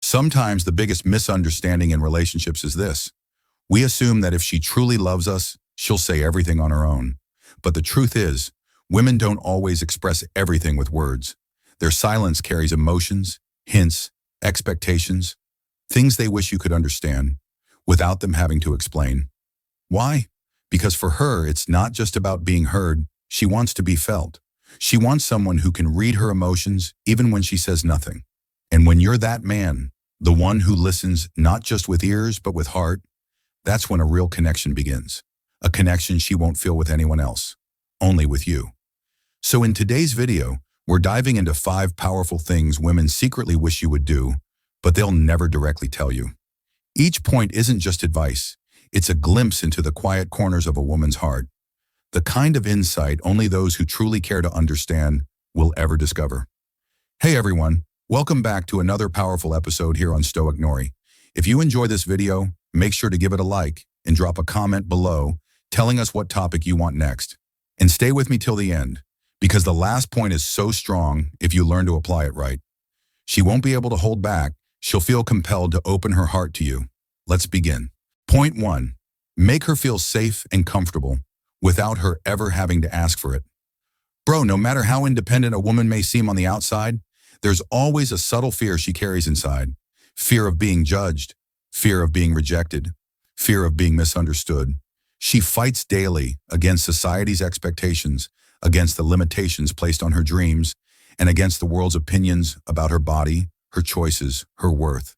Sometimes the biggest misunderstanding in relationships is this. We assume that if she truly loves us, she'll say everything on her own. But the truth is, women don't always express everything with words. Their silence carries emotions, hints, expectations, things they wish you could understand, without them having to explain. Why? Because for her, it's not just about being heard. She wants to be felt. She wants someone who can read her emotions even when she says nothing. And when you're that man, the one who listens not just with ears but with heart, that's when a real connection begins. A connection she won't feel with anyone else, only with you. So in today's video, we're diving into 5 powerful things women secretly wish you would do, but they'll never directly tell you. Each point isn't just advice. It's a glimpse into the quiet corners of a woman's heart. The kind of insight only those who truly care to understand will ever discover. Hey everyone, welcome back to another powerful episode here on Stoic Nori. If you enjoy this video, make sure to give it a like and drop a comment below telling us what topic you want next. And stay with me till the end, because the last point is so strong if you learn to apply it right. She won't be able to hold back. She'll feel compelled to open her heart to you. Let's begin. Point 1. Make her feel safe and comfortable without her ever having to ask for it. Bro, no matter how independent a woman may seem on the outside, there's always a subtle fear she carries inside. Fear of being judged, fear of being rejected, fear of being misunderstood. She fights daily against society's expectations, against the limitations placed on her dreams, and against the world's opinions about her body, her choices, her worth.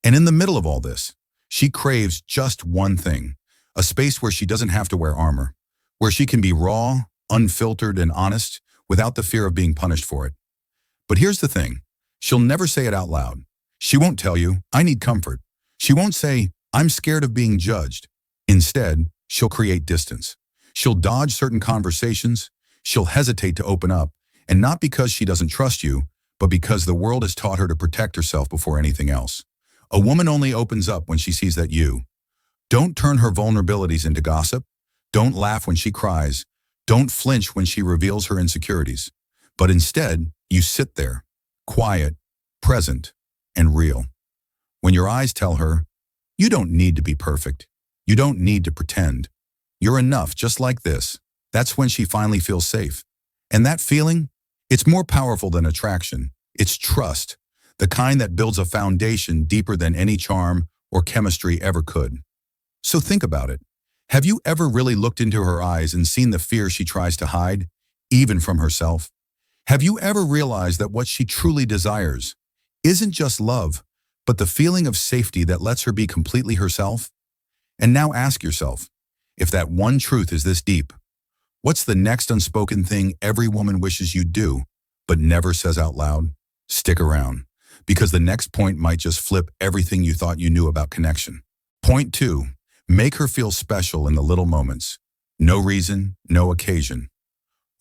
And in the middle of all this, she craves just one thing, a space where she doesn't have to wear armor, where she can be raw, unfiltered, and honest without the fear of being punished for it. But here's the thing, she'll never say it out loud. She won't tell you, I need comfort. She won't say, I'm scared of being judged. Instead, she'll create distance. She'll dodge certain conversations. She'll hesitate to open up, and not because she doesn't trust you, but because the world has taught her to protect herself before anything else. A woman only opens up when she sees that you don't turn her vulnerabilities into gossip. Don't laugh when she cries. Don't flinch when she reveals her insecurities. But instead, you sit there, quiet, present, and real. When your eyes tell her, you don't need to be perfect. You don't need to pretend. You're enough just like this. That's when she finally feels safe. And that feeling, it's more powerful than attraction. It's trust, the kind that builds a foundation deeper than any charm or chemistry ever could. So think about it. Have you ever really looked into her eyes and seen the fear she tries to hide, even from herself? Have you ever realized that what she truly desires isn't just love, but the feeling of safety that lets her be completely herself? And now ask yourself, if that one truth is this deep, what's the next unspoken thing every woman wishes you'd do, but never says out loud? Stick around, because the next point might just flip everything you thought you knew about connection. Point 2. Make her feel special in the little moments. No reason, no occasion.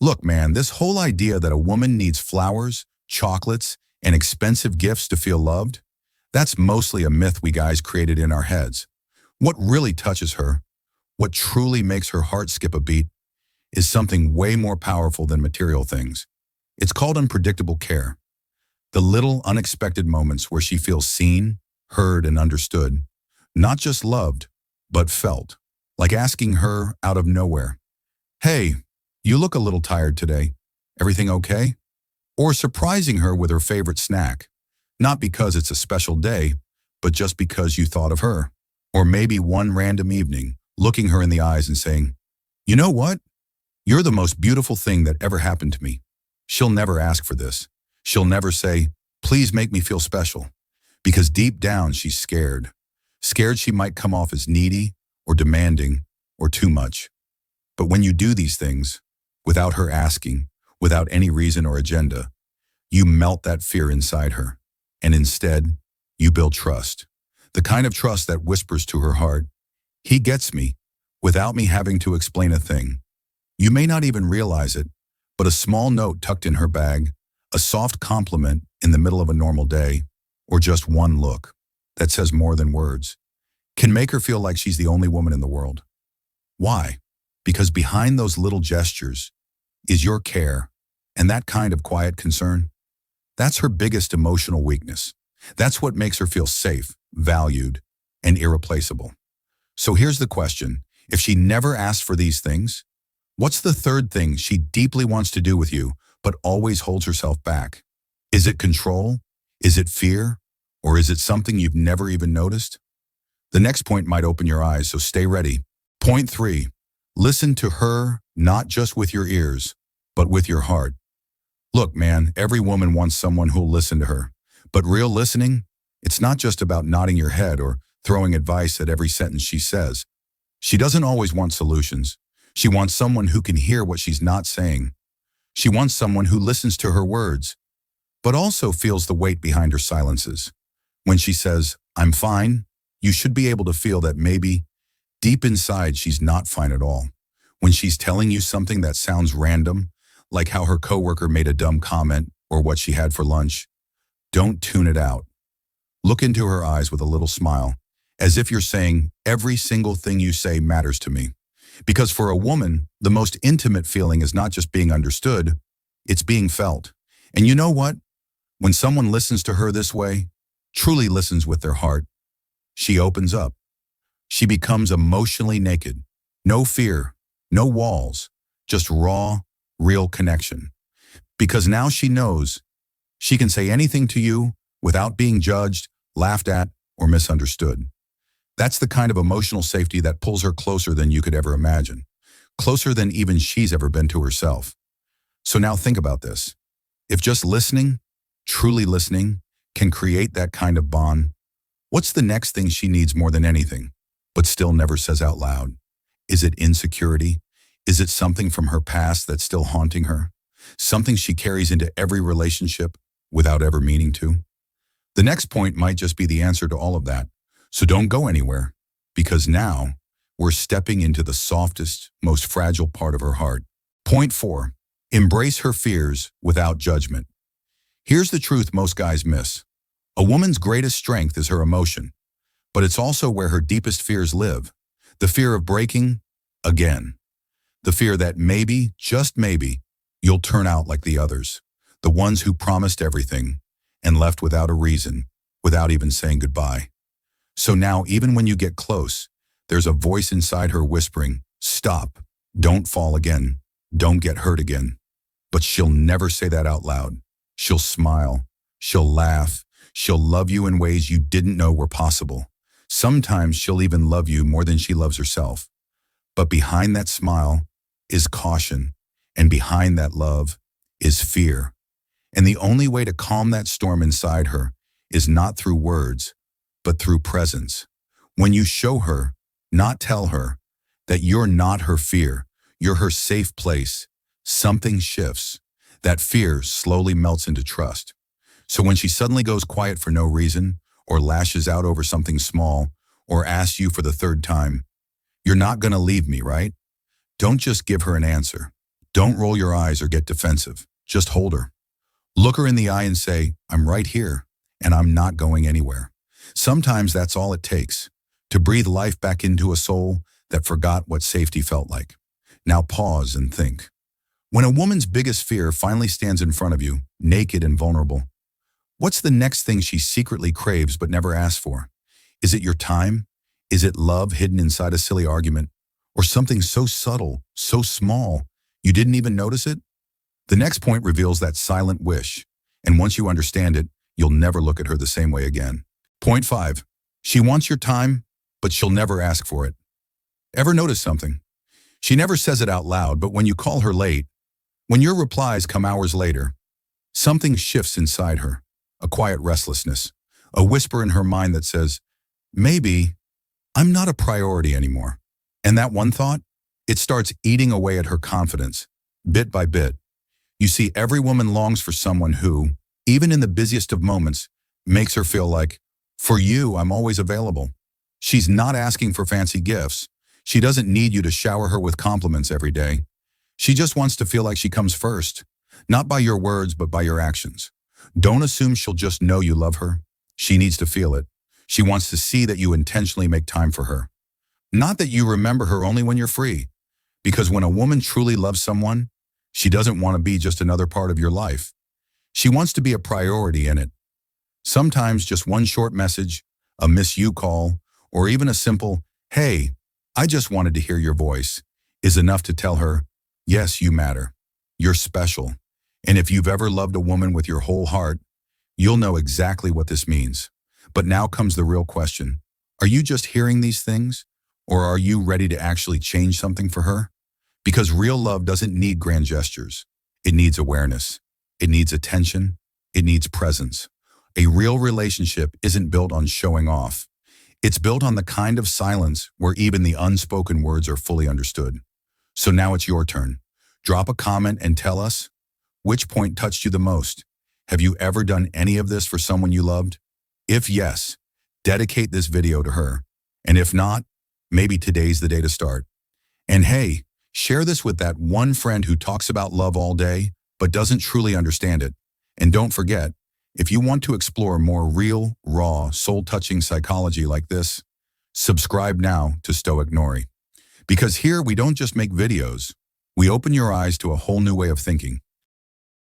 Look, man, this whole idea that a woman needs flowers, chocolates, and expensive gifts to feel loved, that's mostly a myth we guys created in our heads. What really touches her, what truly makes her heart skip a beat, is something way more powerful than material things. It's called unpredictable care. The little unexpected moments where she feels seen, heard, and understood. Not just loved, but felt. Like asking her out of nowhere, hey, you look a little tired today. Everything okay? Or surprising her with her favorite snack. Not because it's a special day, but just because you thought of her. Or maybe one random evening, looking her in the eyes and saying, you know what? You're the most beautiful thing that ever happened to me. She'll never ask for this. She'll never say, please make me feel special. Because deep down, she's scared. Scared she might come off as needy or demanding or too much. But when you do these things, without her asking, without any reason or agenda, you melt that fear inside her. And instead, you build trust. The kind of trust that whispers to her heart, he gets me, without me having to explain a thing. You may not even realize it, but a small note tucked in her bag, a soft compliment in the middle of a normal day, or just one look that says more than words, can make her feel like she's the only woman in the world. Why? Because behind those little gestures is your care, and that kind of quiet concern. That's her biggest emotional weakness. That's what makes her feel safe, valued, and irreplaceable. So here's the question. If she never asks for these things, what's the third thing she deeply wants to do with you, but always holds herself back? Is it control? Is it fear? Or is it something you've never even noticed? The next point might open your eyes, so stay ready. Point 3. Listen to her, not just with your ears, but with your heart. Look, man, every woman wants someone who'll listen to her. But real listening, it's not just about nodding your head or throwing advice at every sentence she says. She doesn't always want solutions. She wants someone who can hear what she's not saying. She wants someone who listens to her words, but also feels the weight behind her silences. When she says, "I'm fine," you should be able to feel that maybe, deep inside, she's not fine at all. When she's telling you something that sounds random, like how her coworker made a dumb comment or what she had for lunch, don't tune it out. Look into her eyes with a little smile, as if you're saying, "Every single thing you say matters to me." Because for a woman, the most intimate feeling is not just being understood, it's being felt. And you know what? When someone listens to her this way, truly listens with their heart, she opens up. She becomes emotionally naked. No fear, no walls, just raw, real connection. Because now she knows she can say anything to you without being judged, laughed at, or misunderstood. That's the kind of emotional safety that pulls her closer than you could ever imagine, closer than even she's ever been to herself. So now think about this. If just listening, truly listening, can create that kind of bond, what's the next thing she needs more than anything, but still never says out loud? Is it insecurity? Is it something from her past that's still haunting her? Something she carries into every relationship without ever meaning to? The next point might just be the answer to all of that. So don't go anywhere, because now we're stepping into the softest, most fragile part of her heart. Point 4. Embrace her fears without judgment. Here's the truth most guys miss. A woman's greatest strength is her emotion, but it's also where her deepest fears live. The fear of breaking again. The fear that maybe, just maybe, you'll turn out like the others, the ones who promised everything and left without a reason, without even saying goodbye. So now, even when you get close, there's a voice inside her whispering, "Stop, don't fall again, don't get hurt again." But she'll never say that out loud. She'll smile, she'll laugh, she'll love you in ways you didn't know were possible. Sometimes she'll even love you more than she loves herself. But behind that smile is caution, and behind that love is fear. And the only way to calm that storm inside her is not through words, but through presence. When you show her, not tell her, that you're not her fear, you're her safe place, something shifts. That fear slowly melts into trust. So when she suddenly goes quiet for no reason, or lashes out over something small, or asks you for the third time, "You're not going to leave me, right?" Don't just give her an answer. Don't roll your eyes or get defensive. Just hold her. Look her in the eye and say, "I'm right here, and I'm not going anywhere." Sometimes that's all it takes, to breathe life back into a soul that forgot what safety felt like. Now pause and think. When a woman's biggest fear finally stands in front of you, naked and vulnerable, what's the next thing she secretly craves but never asks for? Is it your time? Is it love hidden inside a silly argument? Or something so subtle, so small, you didn't even notice it? The next point reveals that silent wish, and once you understand it, you'll never look at her the same way again. Point 5. She wants your time, but she'll never ask for it. Ever notice something? She never says it out loud, but when you call her late, when your replies come hours later, something shifts inside her, a quiet restlessness, a whisper in her mind that says, "Maybe I'm not a priority anymore." And that one thought, it starts eating away at her confidence, bit by bit. You see, every woman longs for someone who, even in the busiest of moments, makes her feel like, "For you, I'm always available." She's not asking for fancy gifts. She doesn't need you to shower her with compliments every day. She just wants to feel like she comes first, not by your words, but by your actions. Don't assume she'll just know you love her. She needs to feel it. She wants to see that you intentionally make time for her. Not that you remember her only when you're free. Because when a woman truly loves someone, she doesn't want to be just another part of your life. She wants to be a priority in it. Sometimes just one short message, a miss you call, or even a simple, "Hey, I just wanted to hear your voice," is enough to tell her, yes, you matter. You're special. And if you've ever loved a woman with your whole heart, you'll know exactly what this means. But now comes the real question. Are you just hearing these things? Or are you ready to actually change something for her? Because real love doesn't need grand gestures. It needs awareness. It needs attention. It needs presence. A real relationship isn't built on showing off. It's built on the kind of silence where even the unspoken words are fully understood. So now it's your turn. Drop a comment and tell us, which point touched you the most? Have you ever done any of this for someone you loved? If yes, dedicate this video to her. And if not, maybe today's the day to start. And hey, share this with that one friend who talks about love all day, but doesn't truly understand it. And don't forget, if you want to explore more real, raw, soul-touching psychology like this, subscribe now to Stoic Nori. Because here we don't just make videos, we open your eyes to a whole new way of thinking.